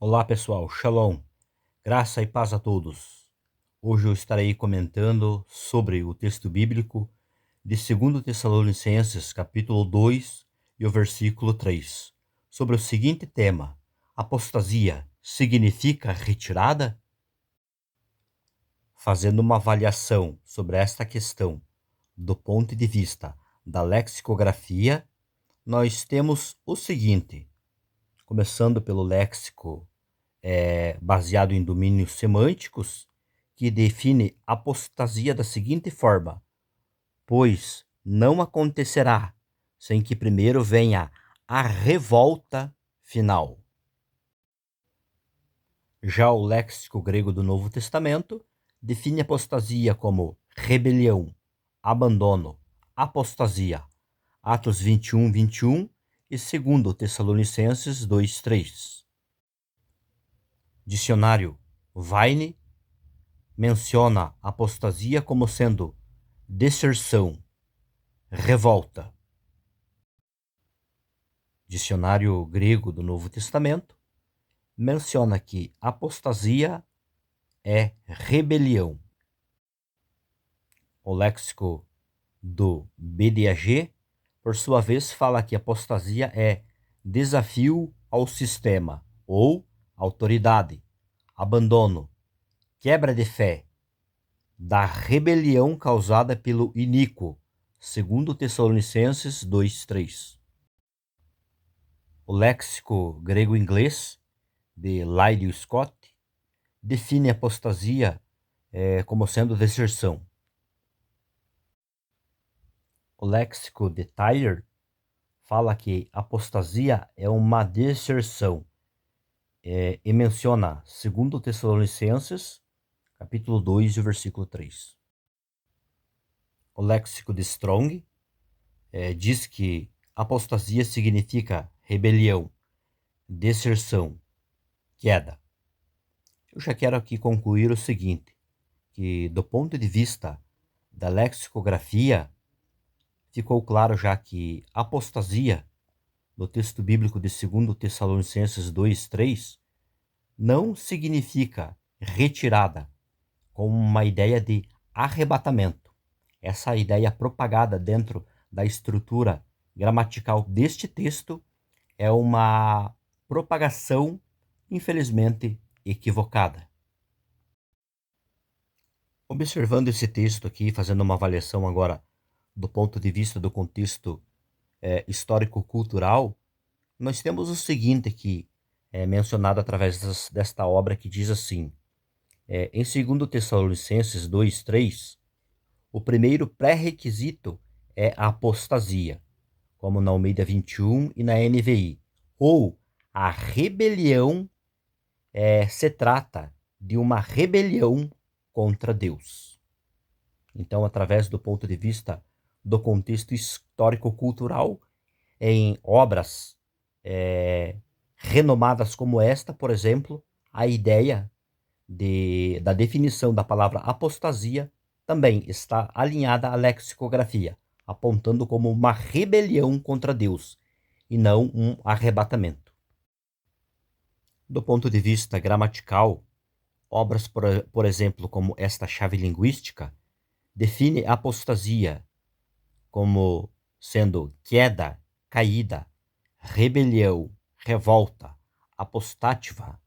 Olá pessoal, Shalom, graça e paz a todos. Hoje eu estarei comentando sobre o texto bíblico de 2 Tessalonicenses, capítulo 2 e o versículo 3, sobre o seguinte tema: apostasia significa retirada? Fazendo uma avaliação sobre esta questão do ponto de vista da lexicografia, nós temos o seguinte, começando pelo léxico baseado em domínios semânticos, que define apostasia da seguinte forma: pois não acontecerá sem que primeiro venha a revolta final. Já o léxico grego do Novo Testamento define apostasia como rebelião, abandono, apostasia. Atos 21:21 e 2 Tessalonicenses 2:3. Dicionário Vine menciona apostasia como sendo deserção, revolta. Dicionário grego do Novo Testamento menciona que apostasia é rebelião. O léxico do BDAG, por sua vez, fala que apostasia é desafio ao sistema ou autoridade, abandono, quebra de fé, da rebelião causada pelo iníquo, segundo Tessalonicenses 2:3. O léxico grego-inglês de Lyle Scott define apostasia como sendo deserção. O léxico de Tyler fala que apostasia é uma deserção e menciona 2 Tessalonicenses, capítulo 2, e versículo 3. O léxico de Strong diz que apostasia significa rebelião, deserção, queda. Eu já quero aqui concluir o seguinte, que do ponto de vista da lexicografia, ficou claro já que apostasia, no texto bíblico de 2 Tessalonicenses 2:3, não significa retirada, como uma ideia de arrebatamento. Essa ideia propagada dentro da estrutura gramatical deste texto é uma propagação, infelizmente, equivocada. Observando esse texto aqui, fazendo uma avaliação agora do ponto de vista do contexto histórico-cultural, nós temos o seguinte aqui, mencionado através desta obra, que diz assim, em 2 Tessalonicenses 2:3, o primeiro pré-requisito é a apostasia, como na Almeida 21 e na NVI, ou a rebelião se trata de uma rebelião contra Deus. Então, através do ponto de vista do contexto histórico-cultural, em obras renomadas como esta, por exemplo, a ideia da definição da palavra apostasia também está alinhada à lexicografia, apontando como uma rebelião contra Deus e não um arrebatamento. Do ponto de vista gramatical, obras, por exemplo, como esta chave linguística, define apostasia como sendo queda, caída, rebelião, revolta, apostátiva.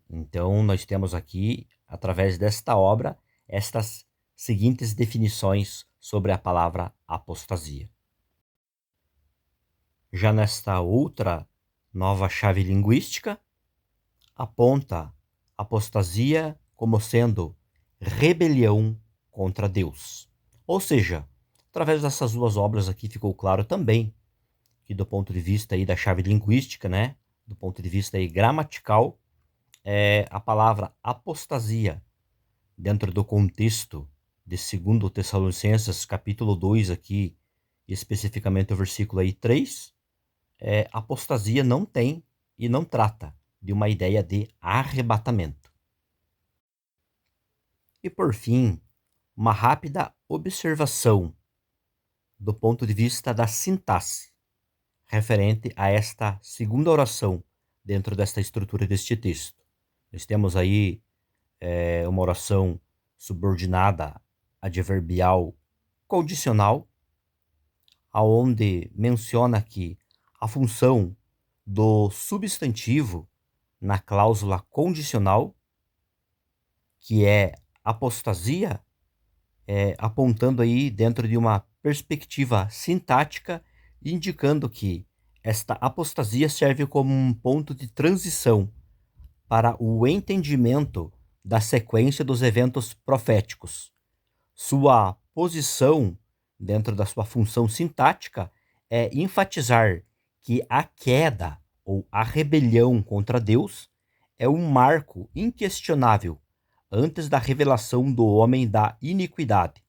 Então, nós temos aqui, através desta obra, estas seguintes definições sobre a palavra apostasia. Já nesta outra nova chave linguística, aponta apostasia como sendo rebelião contra Deus. Ou seja, através dessas duas obras aqui ficou claro também que do ponto de vista aí da chave linguística, né, do ponto de vista aí gramatical, a palavra apostasia, dentro do contexto de 2 Tessalonicenses, capítulo 2 aqui, especificamente o versículo aí 3, apostasia não tem e não trata de uma ideia de arrebatamento. E por fim, uma rápida observação do ponto de vista da sintaxe, referente a esta segunda oração dentro desta estrutura deste texto. Nós temos aí uma oração subordinada adverbial condicional, aonde menciona que a função do substantivo na cláusula condicional, que é apostasia, apontando aí dentro de uma perspectiva sintática, indicando que esta apostasia serve como um ponto de transição para o entendimento da sequência dos eventos proféticos. Sua posição, dentro da sua função sintática, é enfatizar que a queda ou a rebelião contra Deus é um marco inquestionável antes da revelação do homem da iniquidade.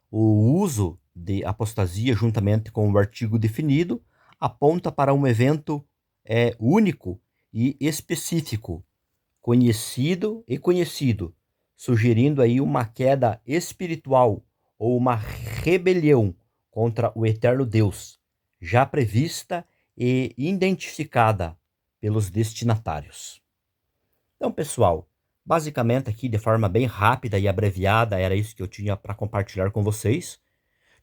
O uso de apostasia, juntamente com o artigo definido, aponta para um evento único e específico, conhecido, sugerindo aí uma queda espiritual ou uma rebelião contra o eterno Deus, já prevista e identificada pelos destinatários. Então, pessoal, basicamente aqui de forma bem rápida e abreviada, era isso que eu tinha para compartilhar com vocês,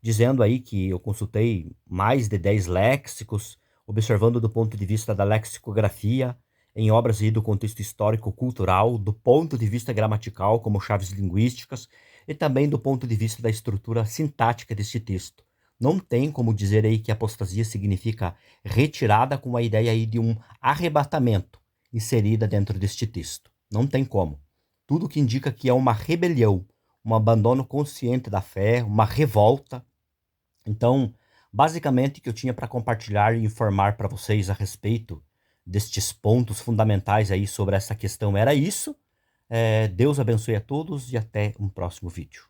dizendo aí que eu consultei mais de 10 léxicos, observando do ponto de vista da lexicografia, em obras aí do contexto histórico-cultural, do ponto de vista gramatical, como chaves linguísticas, e também do ponto de vista da estrutura sintática deste texto. Não tem como dizer aí que apostasia significa retirada com a ideia aí de um arrebatamento inserida dentro deste texto. Não tem como. Tudo que indica que é uma rebelião, um abandono consciente da fé, uma revolta. Então, basicamente, o que eu tinha para compartilhar e informar para vocês a respeito destes pontos fundamentais aí sobre essa questão era isso. Deus abençoe a todos e até um próximo vídeo.